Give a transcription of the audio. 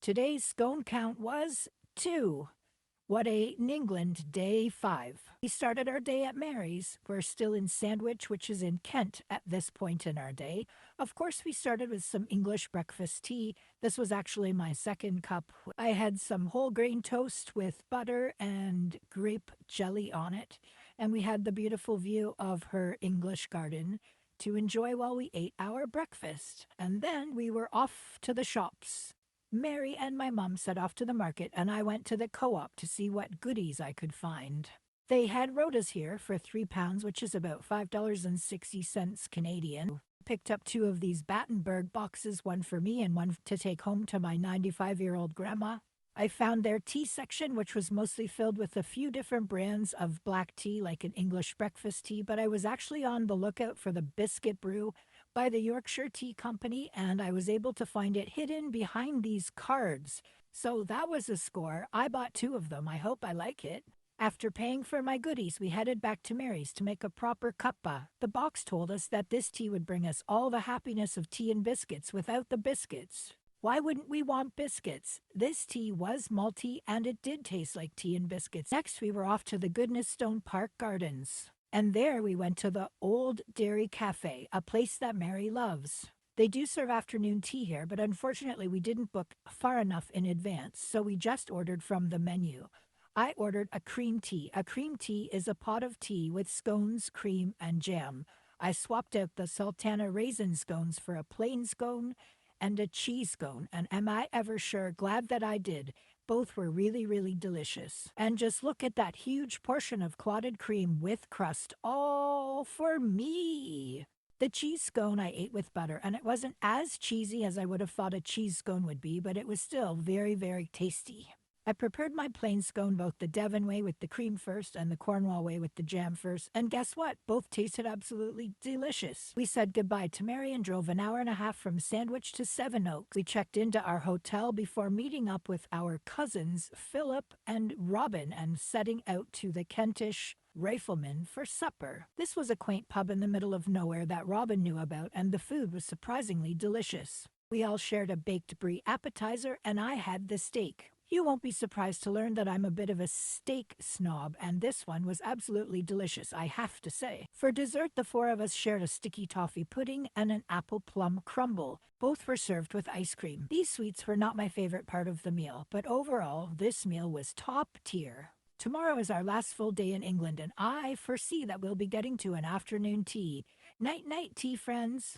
Today's scone count was 2. What in England, day 5. We started our day at Mary's. We're still in Sandwich, which is in Kent at this point in our day. Of course, we started with some English breakfast tea. This was actually my second cup. I had some whole grain toast with butter and grape jelly on it. And we had the beautiful view of her English garden to enjoy while we ate our breakfast. And then we were off to the shops. Mary and my mum set off to the market, and I went to the co-op to see what goodies I could find. They had rhodas here for £3, which is about $5.60 Canadian. Picked up 2 of these Battenberg boxes, one for me and one to take home to my 95-year-old grandma. I found their tea section, which was mostly filled with a few different brands of black tea, like an English breakfast tea, but I was actually on the lookout for the biscuit brew by the Yorkshire Tea Company, and I was able to find it hidden behind these cards. So that was a score. I bought 2 of them. I hope I like it. After paying for my goodies, we headed back to Mary's to make a proper cuppa. The box told us that this tea would bring us all the happiness of tea and biscuits without the biscuits. Why wouldn't we want biscuits? This tea was malty, and it did taste like tea and biscuits. Next, we were off to the Goodnestone Park Gardens. And there we went to the Old Dairy Cafe, a place that Mary loves. They do serve afternoon tea here, but unfortunately we didn't book far enough in advance, so we just ordered from the menu. I ordered a cream tea. A cream tea is a pot of tea with scones, cream, and jam. I swapped out the sultana raisin scones for a plain scone and a cheese scone, and am I ever sure glad that I did. Both were really, really delicious. And just look at that huge portion of clotted cream with crust, all for me. The cheese scone I ate with butter, and it wasn't as cheesy as I would have thought a cheese scone would be, but it was still very, very tasty. I prepared my plain scone both the Devon way with the cream first and the Cornwall way with the jam first, and guess what? Both tasted absolutely delicious. We said goodbye to Mary and drove an hour and a half from Sandwich to Sevenoaks. We checked into our hotel before meeting up with our cousins, Philip and Robin, and setting out to the Kentish Rifleman for supper. This was a quaint pub in the middle of nowhere that Robin knew about, and the food was surprisingly delicious. We all shared a baked brie appetizer, and I had the steak. You won't be surprised to learn that I'm a bit of a steak snob, and this one was absolutely delicious, I have to say. For dessert, the 4 of us shared a sticky toffee pudding and an apple plum crumble. Both were served with ice cream. These sweets were not my favorite part of the meal, but overall, this meal was top tier. Tomorrow is our last full day in England, and I foresee that we'll be getting to an afternoon tea. Night-night, tea friends.